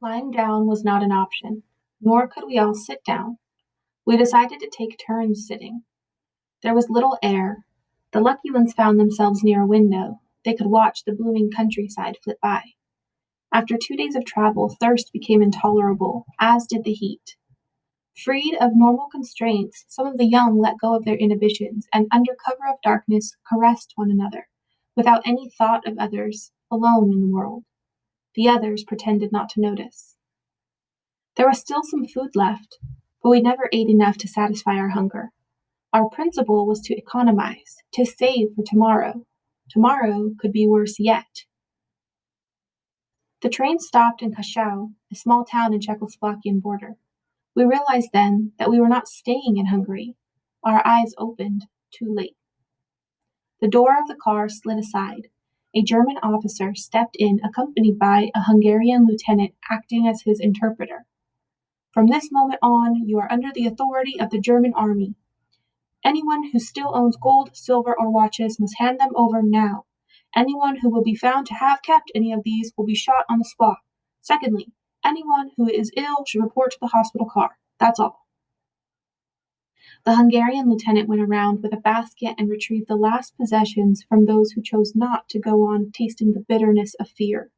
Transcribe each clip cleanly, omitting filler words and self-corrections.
Lying down was not an option, nor could we all sit down. We decided to take turns sitting. There was little air. The lucky ones found themselves near a window. They could watch the blooming countryside flit by. After 2 days of travel, thirst became intolerable, as did the heat. Freed of normal constraints, some of the young let go of their inhibitions and, under cover of darkness, caressed one another, without any thought of others, alone in the world. The others pretended not to notice. There was still some food left, but we never ate enough to satisfy our hunger. Our principle was to economize, to save for tomorrow. Tomorrow could be worse yet. The train stopped in Kashau, a small town in Czechoslovakian border. We realized then that we were not staying in Hungary. Our eyes opened too late. The door of the car slid aside. A German officer stepped in, accompanied by a Hungarian lieutenant acting as his interpreter. From this moment on, you are under the authority of the German army. Anyone who still owns gold, silver, or watches must hand them over now. Anyone who will be found to have kept any of these will be shot on the spot. Secondly, anyone who is ill should report to the hospital car. That's all. The Hungarian lieutenant went around with a basket and retrieved the last possessions from those who chose not to go on tasting the bitterness of fear.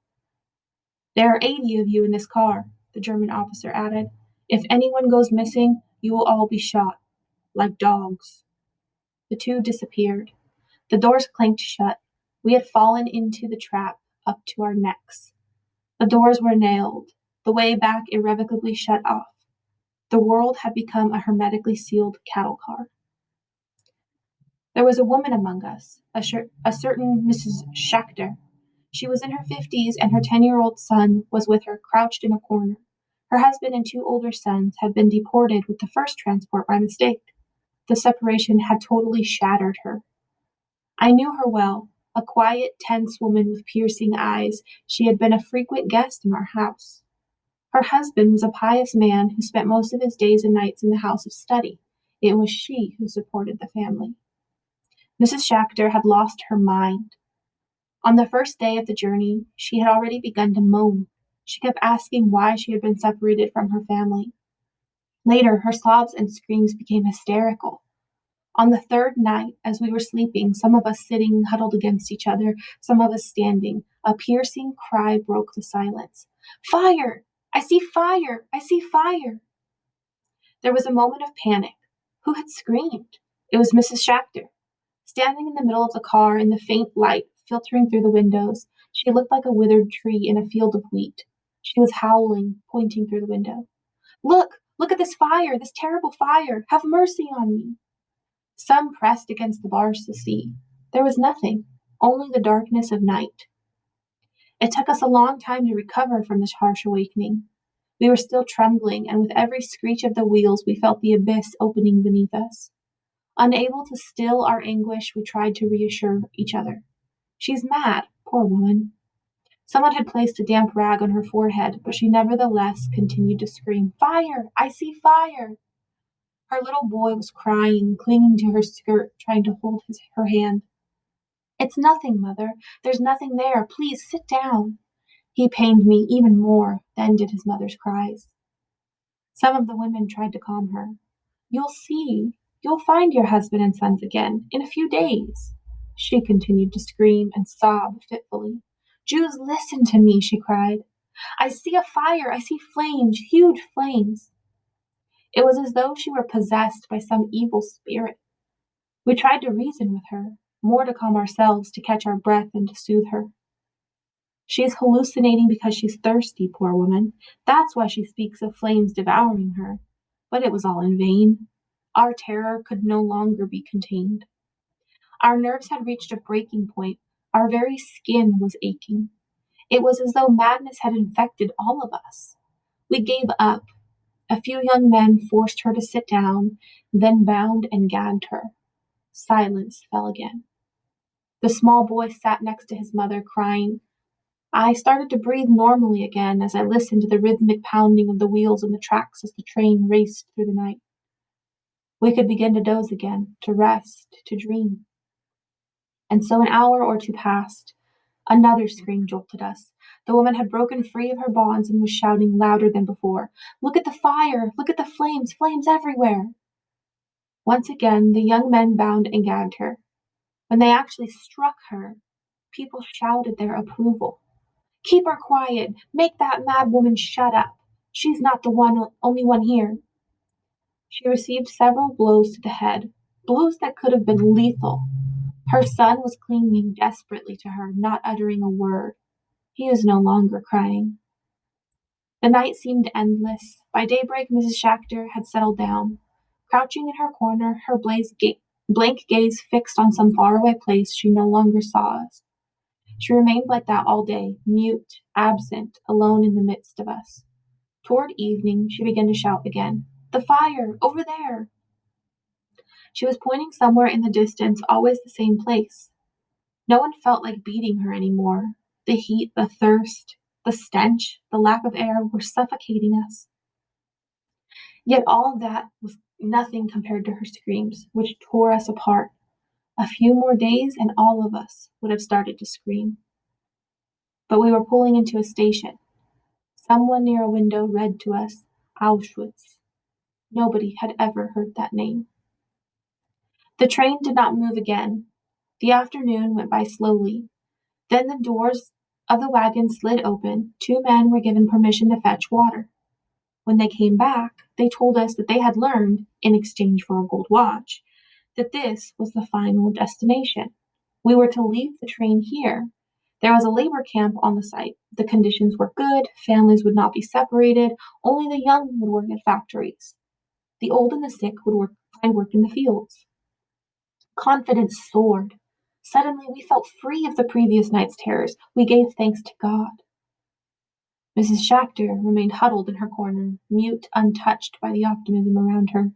There are 80 of you in this car, the German officer added. If anyone goes missing, you will all be shot, like dogs. The two disappeared. The doors clanked shut. We had fallen into the trap up to our necks. The doors were nailed, the way back irrevocably shut off. The world had become a hermetically sealed cattle car. There was a woman among us, a certain Mrs. Schachter. She was in her 50s, and her 10-year-old son was with her, crouched in a corner. Her husband and two older sons had been deported with the first transport by mistake. The separation had totally shattered her. I knew her well, a quiet, tense woman with piercing eyes. She had been a frequent guest in our house. Her husband was a pious man who spent most of his days and nights in the house of study. It was she who supported the family. Mrs. Schachter had lost her mind. On the first day of the journey, she had already begun to moan. She kept asking why she had been separated from her family. Later, her sobs and screams became hysterical. On the third night, as we were sleeping, some of us sitting huddled against each other, some of us standing, a piercing cry broke the silence. Fire! I see fire! I see fire! There was a moment of panic. Who had screamed? It was Mrs. Schachter. Standing in the middle of the car in the faint light filtering through the windows, she looked like a withered tree in a field of wheat. She was howling, pointing through the window. Look at this fire, this terrible fire! Have mercy on me! Some pressed against the bars to see. There was nothing, only the darkness of night. It took us a long time to recover from this harsh awakening. We were still trembling, and with every screech of the wheels we felt the abyss opening beneath us. Unable to still our anguish, we tried to reassure each other. She's mad, poor woman. Someone had placed a damp rag on her forehead, but she nevertheless continued to scream, Fire! I see fire! Her little boy was crying, clinging to her skirt, trying to hold her hand. It's nothing, Mother. There's nothing there. Please sit down. He pained me even more than did his mother's cries. Some of the women tried to calm her. You'll see. You'll find your husband and sons again in a few days. She continued to scream and sob fitfully. Jews, listen to me, she cried. I see a fire. I see flames, huge flames. It was as though she were possessed by some evil spirit. We tried to reason with her, more to calm ourselves, to catch our breath, and to soothe her. She is hallucinating because she's thirsty, poor woman. That's why she speaks of flames devouring her. But it was all in vain. Our terror could no longer be contained. Our nerves had reached a breaking point. Our very skin was aching. It was as though madness had infected all of us. We gave up. A few young men forced her to sit down, then bound and gagged her. Silence fell again. The small boy sat next to his mother, crying. I started to breathe normally again as I listened to the rhythmic pounding of the wheels in the tracks as the train raced through the night. We could begin to doze again, to rest, to dream. And so an hour or two passed. Another scream jolted us. The woman had broken free of her bonds and was shouting louder than before, "Look at the fire! Look at the flames! Flames everywhere!" Once again, the young men bound and gagged her. When they actually struck her, people shouted their approval. "Keep her quiet! Make that mad woman shut up! She's not the only one here." She received several blows to the head, blows that could have been lethal. Her son was clinging desperately to her, not uttering a word. He was no longer crying. The night seemed endless. By daybreak, Mrs. Schachter had settled down. Crouching in her corner, her blank gaze fixed on some faraway place, she no longer saw us. She remained like that all day, mute, absent, alone in the midst of us. Toward evening, she began to shout again, "The fire! Over there!" She was pointing somewhere in the distance, always the same place. No one felt like beating her anymore. The heat, the thirst, the stench, the lack of air were suffocating us. Yet all that was nothing compared to her screams, which tore us apart. A few more days and all of us would have started to scream. But we were pulling into a station. Someone near a window read to us, "Auschwitz." Nobody had ever heard that name. The train did not move again. The afternoon went by slowly. Then the doors of the wagon slid open. 2 men were given permission to fetch water. When they came back, they told us that they had learned, in exchange for a gold watch, that this was the final destination. We were to leave the train here. There was a labor camp on the site. The conditions were good, families would not be separated, only the young would work at factories. The old and the sick would find work in the fields. Confidence soared. Suddenly we felt free of the previous night's terrors. We gave thanks to God. Mrs. Schachter remained huddled in her corner, mute, untouched by the optimism around her.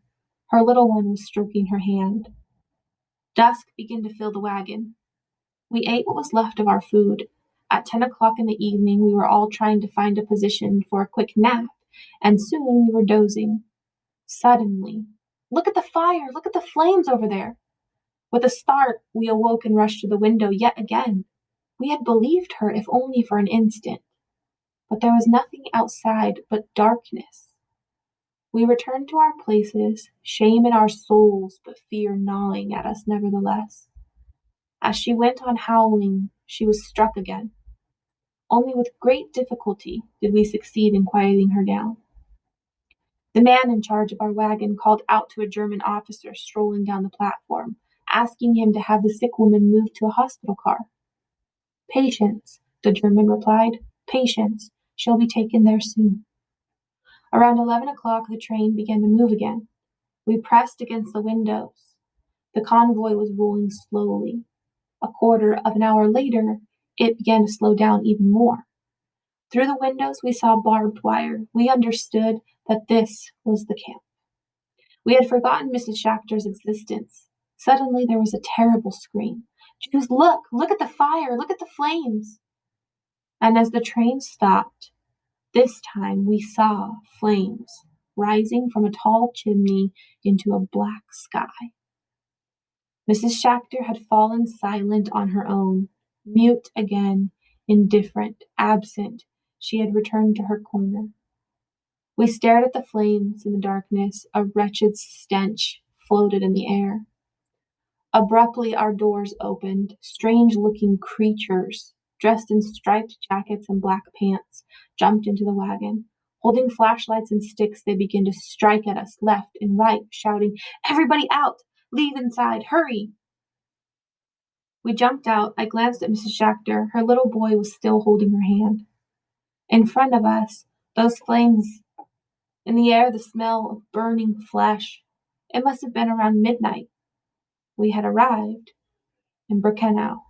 Her little one was stroking her hand. Dusk began to fill the wagon. We ate what was left of our food. At 10 o'clock in the evening, we were all trying to find a position for a quick nap, and soon we were dozing. Suddenly, "Look at the fire! Look at the flames over there!" With a start, we awoke and rushed to the window yet again. We had believed her, if only for an instant. But there was nothing outside but darkness. We returned to our places, shame in our souls, but fear gnawing at us nevertheless. As she went on howling, she was struck again. Only with great difficulty did we succeed in quieting her down. The man in charge of our wagon called out to a German officer strolling down the platform, asking him to have the sick woman moved to a hospital car. "Patience," the German replied. "Patience. She'll be taken there soon." Around 11 o'clock, the train began to move again. We pressed against the windows. The convoy was rolling slowly. A quarter of an hour later, it began to slow down even more. Through the windows, we saw barbed wire. We understood that this was the camp. We had forgotten Mrs. Schachter's existence. Suddenly, there was a terrible scream. "Jews, look! Look at the fire! Look at the flames!" And as the train stopped, this time we saw flames rising from a tall chimney into a black sky. Mrs. Schachter had fallen silent on her own, mute again, indifferent, absent. She had returned to her corner. We stared at the flames in the darkness. A wretched stench floated in the air. Abruptly, our doors opened. Strange-looking creatures, dressed in striped jackets and black pants, jumped into the wagon. Holding flashlights and sticks, they began to strike at us left and right, shouting, "Everybody out! Leave inside! Hurry!" We jumped out. I glanced at Mrs. Schachter. Her little boy was still holding her hand. In front of us, those flames in the air, the smell of burning flesh. It must have been around midnight. We had arrived in Birkenau.